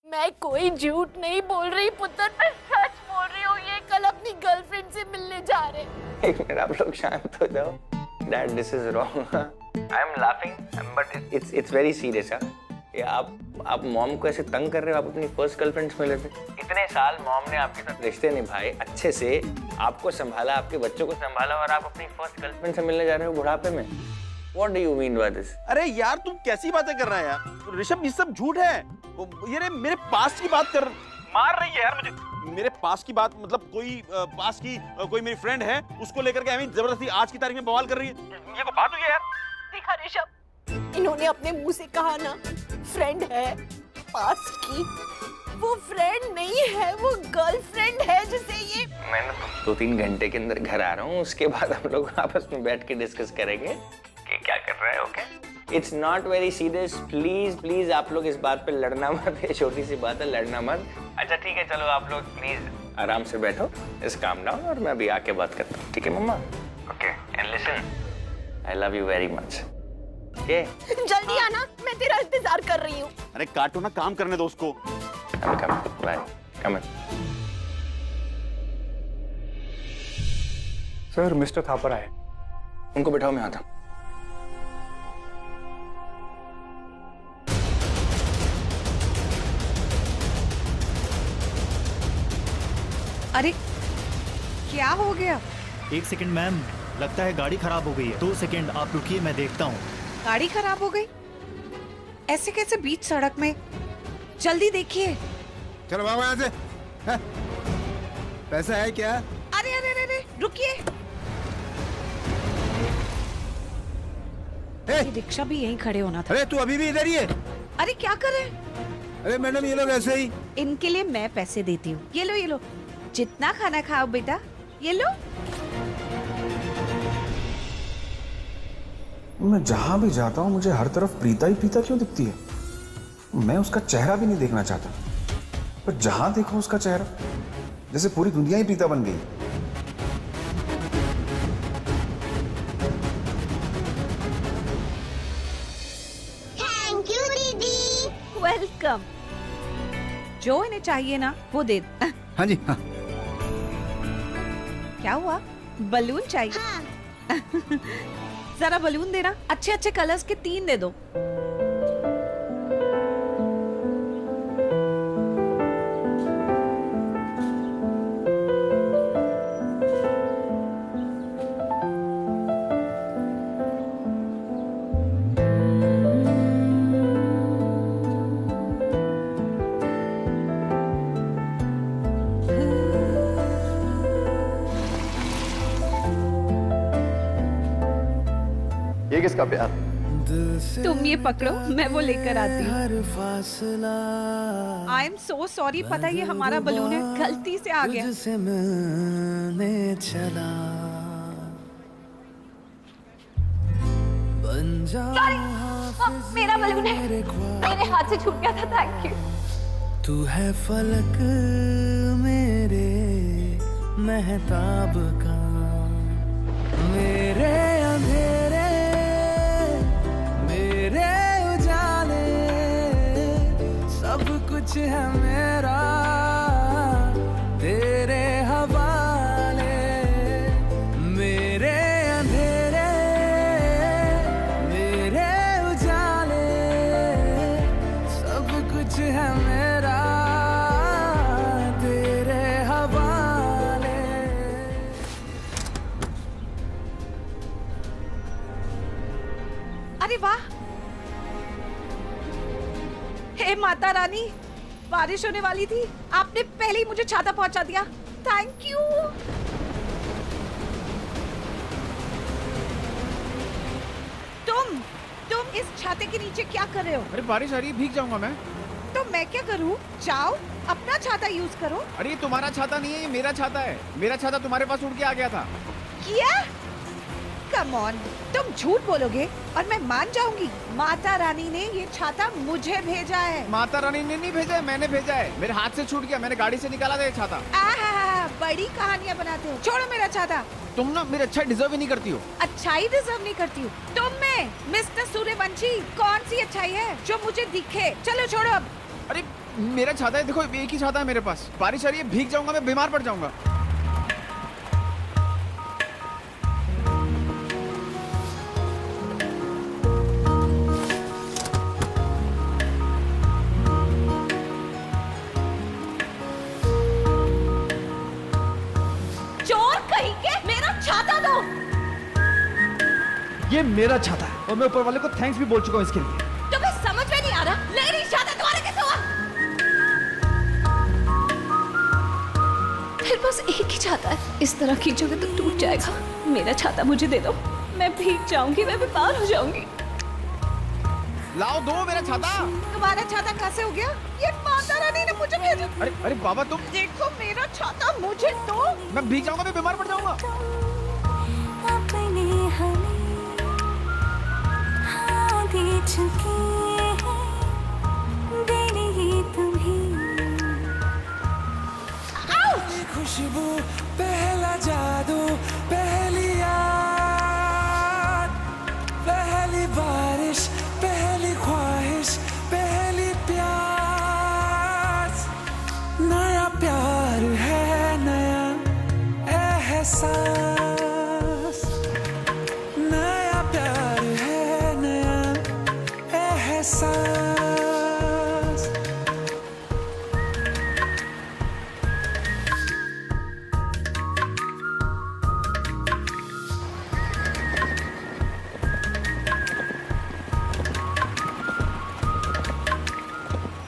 मैं कोई झूठ नहीं बोल रही पुत्र, मैं सच बोल रही हूँ। ये कल अपनी गर्लफ्रेंड से मिलने जा रहे। एक मिनट, आप लोग शांत हो जाओ। Dad, this is wrong. I am laughing but it's very serious. आप मॉम को ऐसे तंग कर रहे हो। आप अपनी फर्स्ट गर्लफ्रेंड से मिले थे, इतने साल मॉम ने आपके साथ रिश्ते निभाए, अच्छे से आपको संभाला, आपके बच्चों को संभाला, और आप अपनी फर्स्ट गर्लफ्रेंड से मिलने जा रहे हो बुढ़ापे में। What do you mean by this? अरे यार तुम कैसी बातें कर रहा है यार ऋषभ, ये सब झूठ है। ये मेरे पास की बात कर मार रही है यार मुझे। मेरे पास की बात मतलब कोई पास की कोई मेरी फ्रेंड है, उसको लेकर के हमें जबरदस्ती आज की तारीख में बवाल कर रही है। ये कोई बात हुई है यार? देखा ऋषभ, इन्होंने अपने मुंह से कहा ना फ्रेंड है पास की, वो फ्रेंड नहीं है, वो गर्लफ्रेंड है जिसे ये। मैं ना 2-3 घंटे के अंदर घर आ रहा हूँ, उसके बाद हम लोग आपस में बैठ के डिस्कस करेंगे कि क्या कर रहा है। Okay, it's not very serious. Please please आप लोग इस बात पे लड़ना मत, ये छोटी सी बात है, लड़ना मत। अच्छा ठीक है, चलो आप लोग प्लीज आराम से बैठो, इस काम डाउन, और मैं अभी आके बात करता हूँ, ठीक है मम्मा? Okay, and listen, I love you very much. Okay, जल्दी आना, मैं तेरा इंतजार कर रही हूँ। अरे काटो ना, काम करने दो उसको। बाय, कम इन। सर, मिस्टर थापर आए। उनको बिठाओ, मैं आता हूँ। अरे क्या हो गया? 1 सेकंड मैम, लगता है गाड़ी खराब हो गई है। 2 सेकंड आप रुकिए, मैं देखता हूँ। गाड़ी खराब हो गई? ऐसे कैसे बीच सड़क में? जल्दी देखिए। चलो भागो यहाँ से। है? पैसा है क्या? अरे अरे अरे अरे, रुकिए। ये रिक्शा भी यहीं खड़े होना था। अरे तू अभी भी इधर ही है? अरे क्या कर रहे हैं? अरे मैडम, ये लोग ऐसे ही। इनके लिए मैं पैसे देती हूँ। ये लो ये लो, जितना खाना खाओ बेटा, ये लो। मैं जहां भी जाता हूं मुझे हर तरफ प्रीता ही प्रीता क्यों दिखती है? मैं उसका चेहरा भी नहीं देखना चाहता, पर जहां देखो उसका चेहरा, जैसे पूरी दुनिया ही प्रीता बन गई। थैंक यू दीदी। वेलकम। जो इन्हें चाहिए ना वो दे। हाँ जी, हाँ। क्या हुआ? बलून चाहिए? हाँ। जरा बलून देना, अच्छे अच्छे कलर्स के 3 दे दो। ये किसका प्यार? तुम ये पकड़ो, मैं वो लेकर आती हूँ। आई एम सो सॉरी, पता ये हमारा बलून है, गलती से आ गया। सॉरी, मेरा बलून है, मेरे हाथ से छूट गया था। Thank you. तू है फलक मेरे महताब का, मेरे अंधेरे मेरे उजाले, सब कुछ है मेरा तेरे हवाले। मेरे अंधेरे मेरे उजाले, सब कुछ है मेरा तेरे हवाले। अरे वाह, हे माता रानी, बारिश होने वाली थी, आपने पहले ही मुझे छाता पहुंचा दिया। Thank you. तुम इस छाते के नीचे क्या कर रहे हो? अरे बारिश आ रही है, भीग जाऊंगा मैं। तो मैं क्या करूं? जाओ अपना छाता यूज करो। अरे ये तुम्हारा छाता नहीं है, ये मेरा छाता है। मेरा छाता तुम्हारे पास उड़ के आ गया था। क्या? कम ऑन, तुम झूठ बोलोगे और मैं मान जाऊंगी। माता रानी ने ये छाता मुझे भेजा है। माता रानी ने नहीं भेजा है, मैंने भेजा है। मेरे हाथ से छूट गया, मैंने गाड़ी से निकाला था ये छाता। आहा, बड़ी कहानियां बनाते हो। छोड़ो मेरा छाता। तुम ना मेरे अच्छा डिजर्व ही नहीं करती हो। अच्छाई डिजर्व नहीं करती हूँ? तुम में मिस्टर सूर्यवंशी कौन सी अच्छाई है जो मुझे दिखे? चलो छोड़ो अब। अरे मेरा छाता है, देखो एक ही छाता है मेरे पास। बारिश आ रही है, भीग जाऊंगा, मैं बीमार पड़ जाऊंगा। चोर कहीं के, मेरा छाता दो। ये मेरा छाता है और मैं ऊपर वाले को थैंक्स भी बोल चुका हूँ इसके लिए। तुम्हें समझ में नहीं आ रहा, लेकिन ये छाता तुम्हारा कैसे हुआ? मेरे पास एक ही छाता है, इस तरह खींचोगे तो टूट जाएगा। मेरा छाता मुझे दे दो, मैं भीग जाऊंगी, मैं बीमार हो जाऊंगी। लाओ दो मेरा छाता। तुम्हारा छाता कैसे हो गया? ये माता रानी ने मुझे भेजा। अरे अरे बाबा तुम देखो मेरा छाता मुझे दो। मैं भीग जाऊंगा, मैं बीमार पड़ जाऊंगा। अपने हमें हाँ दे चुके हैं, देने ही तुम्हें खुशबू, पहला जादू, पहली याद, पहली बारिश, पहली ख्वाहिश, पहली प्यास। नया प्यार है, नया एहसास। नया प्यार है, नया एहसास।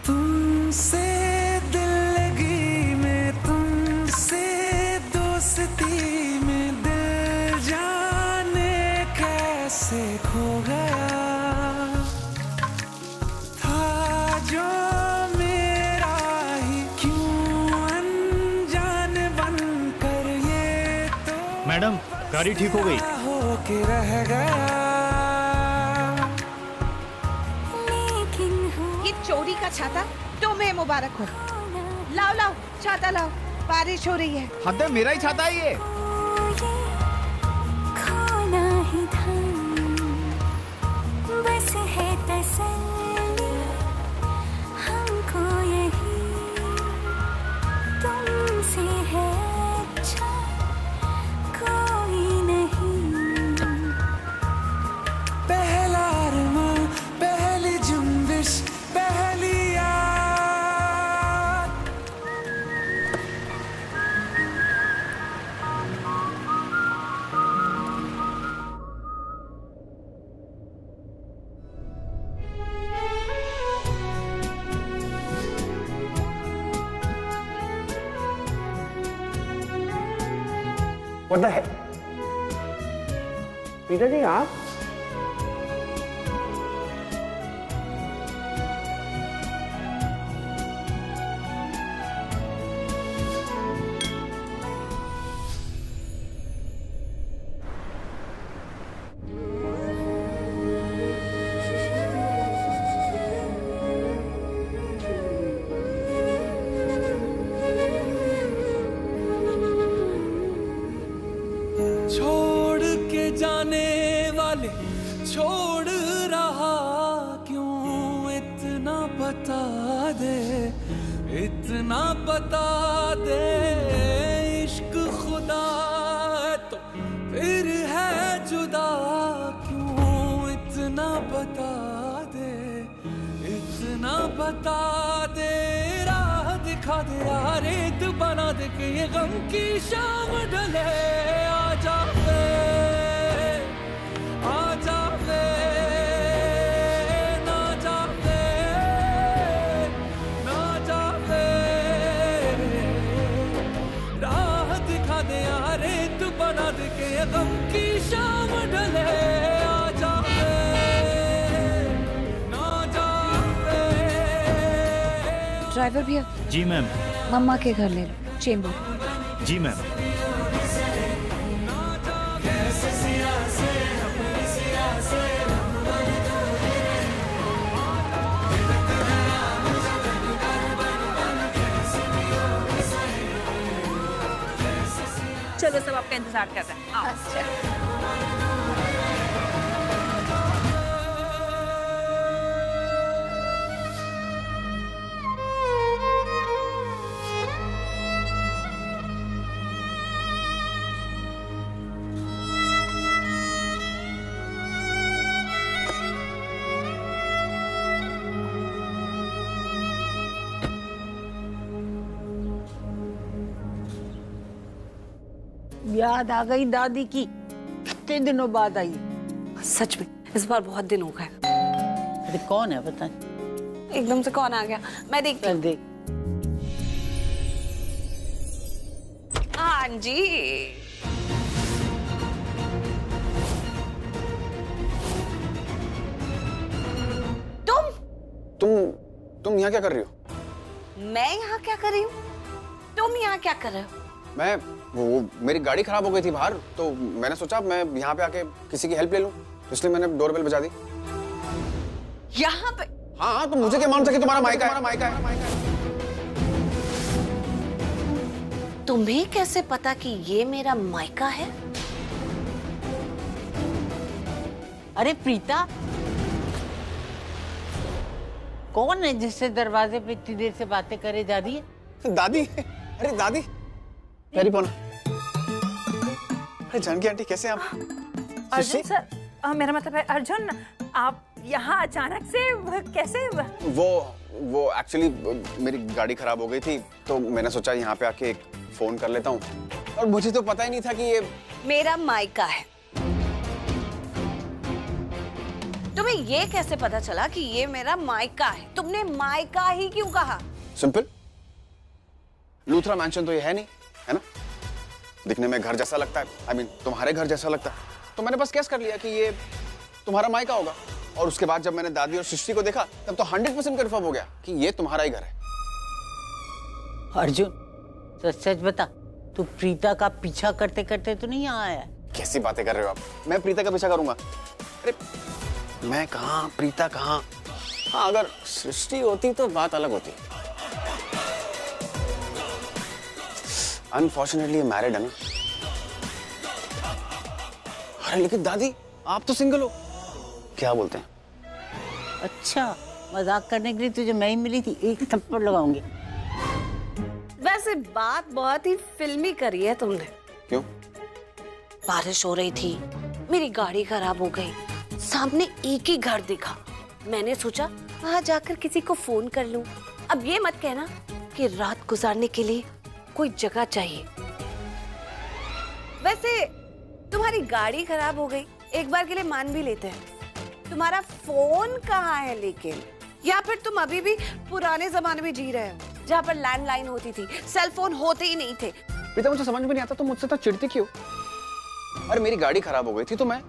तुमसे दिल लगी में, तुमसे दोस्ती में, दिल जाने कैसे खो गया था जो मेरा ही, क्यों अनजान बनकर ये तो मैडम गाड़ी ठीक हो गई। होके रह गया। ये चोरी का छाता तुम्हें मुबारक हो। लाओ लाओ छाता लाओ, बारिश हो रही है। हद है, मेरा ही छाता है ये। खोना ही था, बस है तसल्ली हमको यही, तुमसे है अच्छा कोई नहीं। पहला अरमा, पहली जुम्बिश, पहली याद। What the heck? Preeta ji आप? छोड़ के जाने वाले छोड़ रहा क्यों, इतना बता दे, इतना बता दे। इश्क खुदा है तो फिर है जुदा क्यों, इतना बता दे, इतना बता दे। राह दिखा दे, रेत बना दे कि ये गम की शाम ढले। आजा वे, आजा वे, ना जा वे, ना जा वे। राह दिखा दे, रेत बना दे कि ये गम की शाम ढले। आजा वे, ना जा वे। ड्राइवर भैया जी मैम। मम्मा के घर ले लो, चेंबूर। जी मैम। चलो सब आपका इंतजार कर रहे हैं। आओ। याद आ गई दादी की, कितने दिनों बाद आई। सच में इस बार बहुत दिन हो गए। अरे कौन है पता नहीं, एकदम से कौन आ गया, मैं देखती हूँ। देख। हाँ जी, तुम यहाँ क्या कर रही हो? मैं यहाँ क्या कर रही हूँ? तुम यहाँ क्या कर रहे हो? मैं वो मेरी गाड़ी खराब हो गई थी बाहर, तो मैंने सोचा मैं यहाँ पे आके किसी की हेल्प ले लूं, तो इसलिए मैंने डोरबेल बजा दी। यहाँ पे? हाँ, तो मुझे क्या मालूम था कि तुम्हारा माइका है? तुम्हें कैसे पता कि ये मेरा मायका है? अरे प्रीता, कौन है जिससे दरवाजे पे इतनी देर से बातें करे जा रही है? दादी। अरे दादी, मेरी फोन। अरे जानकी आंटी, कैसे आप? अर्जुन सर, मेरा मतलब है अर्जुन, आप यहाँ अचानक से कैसे? वो एक्चुअली मेरी गाड़ी खराब हो गई थी, तो मैंने सोचा यहाँ पे आके एक फोन कर लेता हूँ, और मुझे तो पता ही नहीं था कि ये मेरा मायका है। तुम्हें ये कैसे पता चला कि ये मेरा मायका है? तुमने मायका ही क्यों कहा? सिंपल, लूथरा मैंशन तो ये है नहीं, है ना? दिखने में घर जैसा लगता है, I mean, तुम्हारे घर जैसा लगता है, तो मैंने बस गेस कर लिया कि ये तुम्हारा मायका होगा। और उसके बाद जब मैंने दादी और सृष्टि को देखा, तब तो 100% कंफर्म हो गया कि ये तुम्हारा ही घर है। अर्जुन, सच बता, तू प्रीता का पीछा करते करते तो नहीं यहाँ आया? कैसी बातें कर रहे हो आप? मैं प्रीता का पीछा करूंगा? अरे मैं कहाँ, प्रीता कहाँ? हाँ, अगर सृष्टि होती तो बात अलग होती। अनफॉर्चुनेटली मैरिड है ना। अरे लेकिन दादी, आप तो सिंगल हो, क्या बोलते हैं? अच्छा, मजाक करने के लिए तुझे मैं ही मिली थी, एक थप्पड़ लगाऊंगी। वैसे बात बहुत ही फिल्मी करी है तुमने। क्यों? बारिश हो रही थी, मेरी गाड़ी खराब हो गई, सामने एक ही घर दिखा, मैंने सोचा वहां जाकर किसी को फोन कर लूं। अब ये मत कहना कि रात गुजारने के लिए कोई जगह चाहिए। वैसे तुम्हारी गाड़ी खराब हो गई, एक बार के लिए मान भी लेते हैं, तुम्हारा फोन कहाँ है लेकिन? या फिर तुम अभी भी पुराने जमाने में जी रहे हो, जहाँ पर लैंडलाइन होती थी, सेल फोन होते ही नहीं थे? प्रीता, मुझे समझ में नहीं आता तुम मुझसे तो चिढ़ती क्यों? और मेरी गाड़ी खराब हो गई थी, तो मैं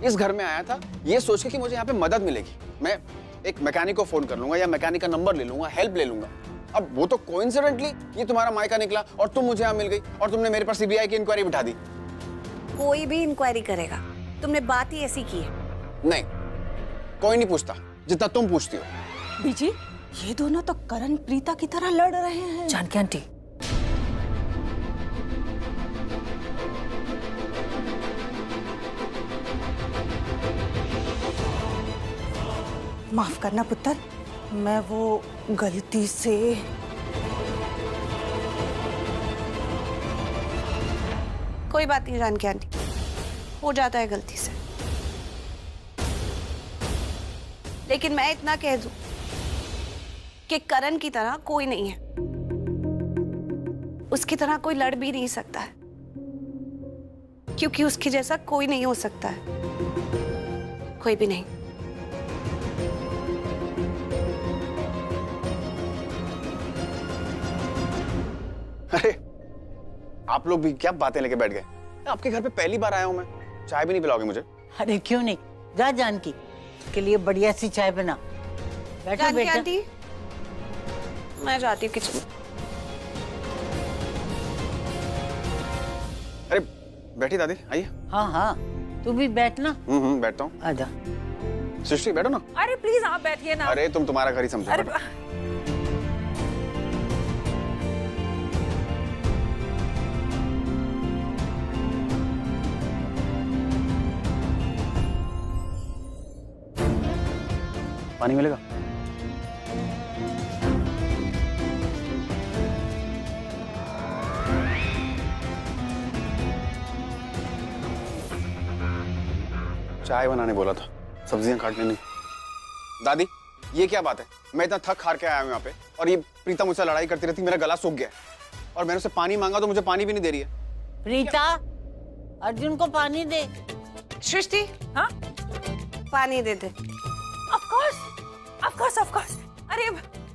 इस घर में आया था ये सोच के कि मुझे यहाँ पे मदद मिलेगी। मैं एक मैकेनिक को फोन कर लूंगा या मैकेनिक का नंबर ले लूंगा, हेल्प ले लूंगा। अब वो तो कोइंसिडेंटली ये तुम्हारा मायका निकला और तुम मुझे यहाँ मिल गई, और तुमने मेरे पर सीबीआई की इंक्वायरी बिठा दी। कोई भी इंक्वायरी करेगा, तुमने बात ही ऐसी की है। नहीं, कोई नहीं पूछता जितना तुम पूछती हो। बीजी, ये दोनों तो करण प्रीता की तरह लड़ रहे हैं। जानकी आंटी, माफ करना पुत्र, मैं वो गलती से कोई बात नहीं जानकी आंटी, हो जाता है गलती से। लेकिन मैं इतना कह दूं कि करण की तरह कोई नहीं है, उसकी तरह कोई लड़ भी नहीं सकता है, क्योंकि उसके जैसा कोई नहीं हो सकता है, कोई भी नहीं। अरे आप लोग भी क्या बातें लेके बैठ गए? आपके घर पे पहली बार आया हूं मैं, चाय भी नहीं पिलाओगे मुझे? अरे क्यों नहीं, जा जानकी, के लिए बढ़िया सी चाय बना। बैठो बेटा। आंटी, मैं जाती हूँ किचन। अरे बैठी दादी, आइए। हाँ हाँ, तू भी बैठना। बैठता हूँ। आजा। सृष्टि बैठो ना। अरे प्लीज आप बैठिए ना। अरे तुम तुम्हारा घर ही समझो। अरे पानी मिलेगा? चाय बनाने बोला था, सब्जियां काटने नहीं। दादी, ये क्या बात है? मैं इतना थक हार के आया हूं यहाँ पे, और ये प्रीता मुझसे लड़ाई करती रहती, मेरा गला सूख गया है, और मैंने उससे पानी मांगा तो मुझे पानी भी नहीं दे रही है। प्रीता, अर्जुन को पानी दे। सृष्टि, हाँ पानी दे दे। Of course. अरे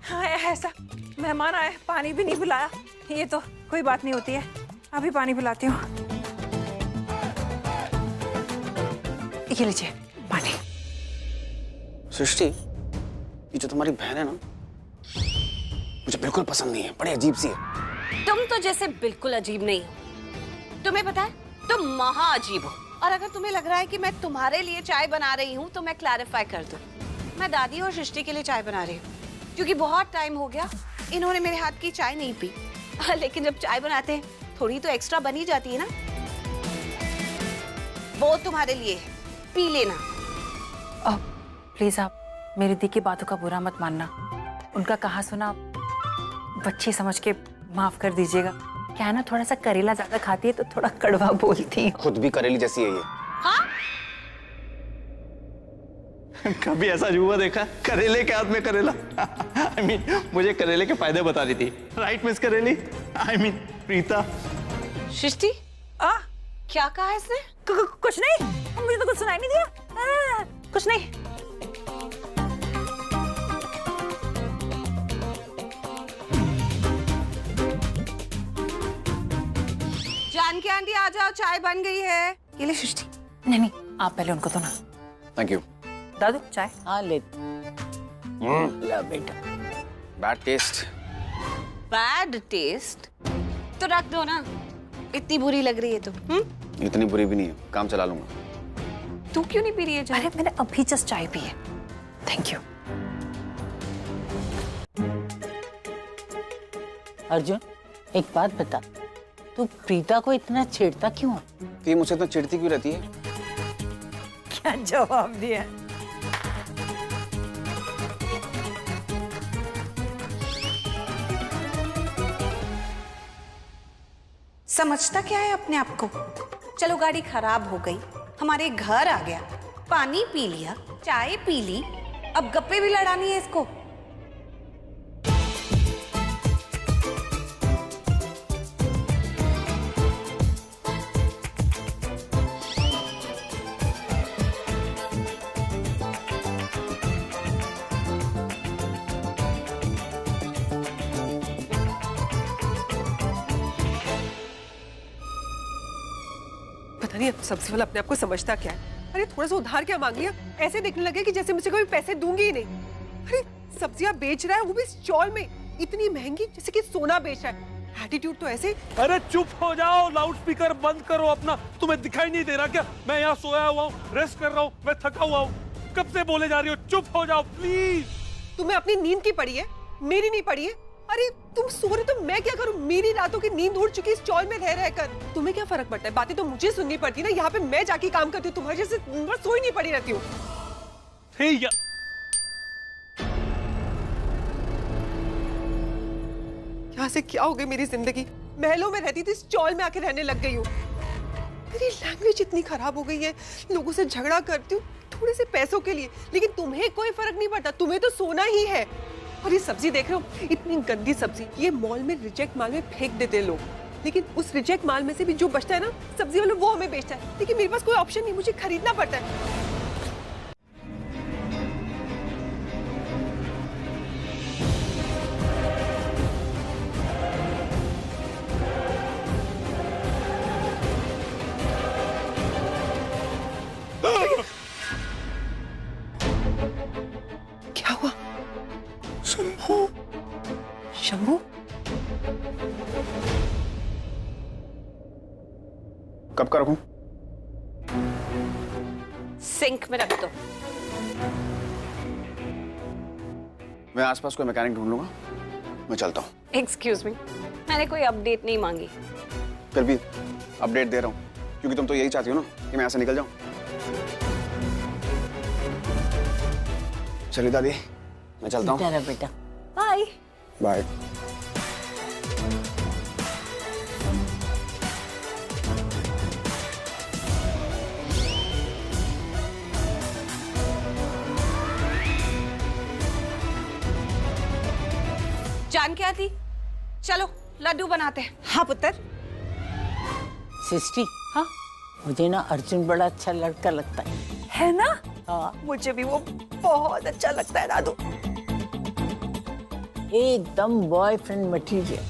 हाँ, ऐसा मेहमान आए, पानी भी नहीं पिलाया। ये तो कोई बात नहीं होती है, अभी पानी पिलाती हूँ। ये लीजिए पानी। सृष्टि, ये जो तुम्हारी बहन है ना, मुझे बिल्कुल पसंद नहीं है, बड़ी अजीब सी है। तुम तो जैसे बिल्कुल अजीब नहीं हो, तुम्हें पता है तुम महा अजीब हो। और अगर तुम्हें लग रहा है कि मैं तुम्हारे लिए चाय बना रही हूँ तो मैं क्लैरिफाई कर दूं, मैं दादी और सृष्टि के लिए चाय बना रही हूँ, क्योंकि बहुत टाइम हो गया इन्होंने मेरे हाथ की चाय नहीं पी। लेकिन जब चाय बनाते हैं थोड़ी तो एक्स्ट्रा बनी जाती है ना, वो तुम्हारे लिए है, पी लेना। प्लीज आप मेरी दी की बातों का बुरा मत मानना, उनका कहा सुना बच्ची समझ के माफ कर दीजिएगा। क्या है ना, थोड़ा सा करेला ज्यादा खाती है तो थोड़ा कड़वा बोलती है। खुद भी करेली जैसी है ये। हाँ? कभी ऐसा जुआ देखा, करेले के हाथ में करेला। I mean, मुझे करेले के फायदे बता रही थी, राइट मिस करेली? I mean, Preeta. सृष्टि, क्या कहा इसने? कुछ नहीं, मुझे तो कुछ सुनाई नहीं दिया। कुछ नहीं। जानकी आंटी आ जाओ, चाय बन गई है। ये ले सृष्टि। नहीं, आप पहले उनको दो ना। Thank you. दादू चाय। हाँ ले। ला बेटा। Bad taste. Bad taste? तो रख दो ना, इतनी बुरी लग रही है तो। इतनी बुरी भी नहीं है, काम चला लूंगा। तू क्यों नहीं पी रही है चाय? अरे मैंने अभी जस्ट चाय पी है। Thank you. अर्जुन, एक बात बता, तू प्रीता को इतना छेड़ता क्यों है? तो ये मुझसे इतना चिढ़ती क्यों रहती है? क्या जवाब दिया? समझता क्या है अपने आप को? चलो गाड़ी खराब हो गई, हमारे घर आ गया, पानी पी लिया, चाय पी ली, अब गप्पे भी लड़ानी है इसको। पता नहीं अब सब्जी वाला अपने आप को समझता क्या है। अरे थोड़ा सा उधार क्या मांग लिया, ऐसे देखने लगे कि जैसे मुझे कोई पैसे दूंगी ही नहीं। अरे सब्जियां बेच रहा है, वो भी स्टॉल में, इतनी महंगी, जैसे कि सोना बेच रहा है। एटीट्यूड तो ऐसे। अरे चुप हो जाओ, लाउड स्पीकर बंद करो अपना। तुम्हें दिखाई नहीं दे रहा क्या मैं यहाँ सोया हुआ हूँ, रेस्ट कर रहा हूँ, मैं थका हुआ हूँ। कब से बोले जा रही हो, चुप हो जाओ प्लीज। तुम्हें अपनी नींद की पड़ी है, मेरी नहीं पड़ी है। अरे तुम सो रहे तो मैं क्या करूं? मेरी रातों की नींद उड़ चुकी इस स्टॉल में रह रहकर। तुम्हें क्या फर्क पड़ता है? बातें तो मुझे सुननी पड़ती ना, यहाँ पे मैं जाके काम करती हूँ, तुम्हारे जैसे सोई नहीं पड़ी रहती हूँ। यहाँ से क्या हो गई मेरी जिंदगी? महलों में रहती थी, स्टॉल में आके रहने लग गई हूँ। मेरी लैंग्वेज इतनी खराब हो गई है, लोगों से झगड़ा करती हूँ थोड़े से पैसों के लिए, लेकिन तुम्हें कोई फर्क नहीं पड़ता, तुम्हें तो सोना ही है। और ये सब्जी देख रहे हो, इतनी गंदी सब्जी, ये मॉल में रिजेक्ट माल में फेंक देते हैं लोग, लेकिन उस रिजेक्ट माल में से भी जो बचता है ना सब्जी वालों, वो हमें बेचता है। लेकिन मेरे पास कोई ऑप्शन नहीं, मुझे खरीदना पड़ता है। क्या हुआ? शंभू? शंभू? कब का रखूं? सिंक में रख दो। मैं आसपास कोई मैकेनिक ढूंढ लूंगा, मैं चलता हूँ। एक्सक्यूज मी, मैंने कोई अपडेट नहीं मांगी। फिर भी अपडेट दे रहा हूँ, क्योंकि तुम तो यही चाहती हो ना कि मैं यहाँ से निकल जाऊं। चलिए दादी, मैं चलता हूँ। चलो बेटा, बाय बाय। जान क्या थी? चलो लड्डू बनाते हैं। हाँ पुत्र। सृष्टि, हाँ मुझे ना अर्जुन बड़ा अच्छा लड़का लगता है ना? हाँ, मुझे भी वो बहुत अच्छा लगता है दादू। एकदम बॉयफ्रेंड मटीरियल।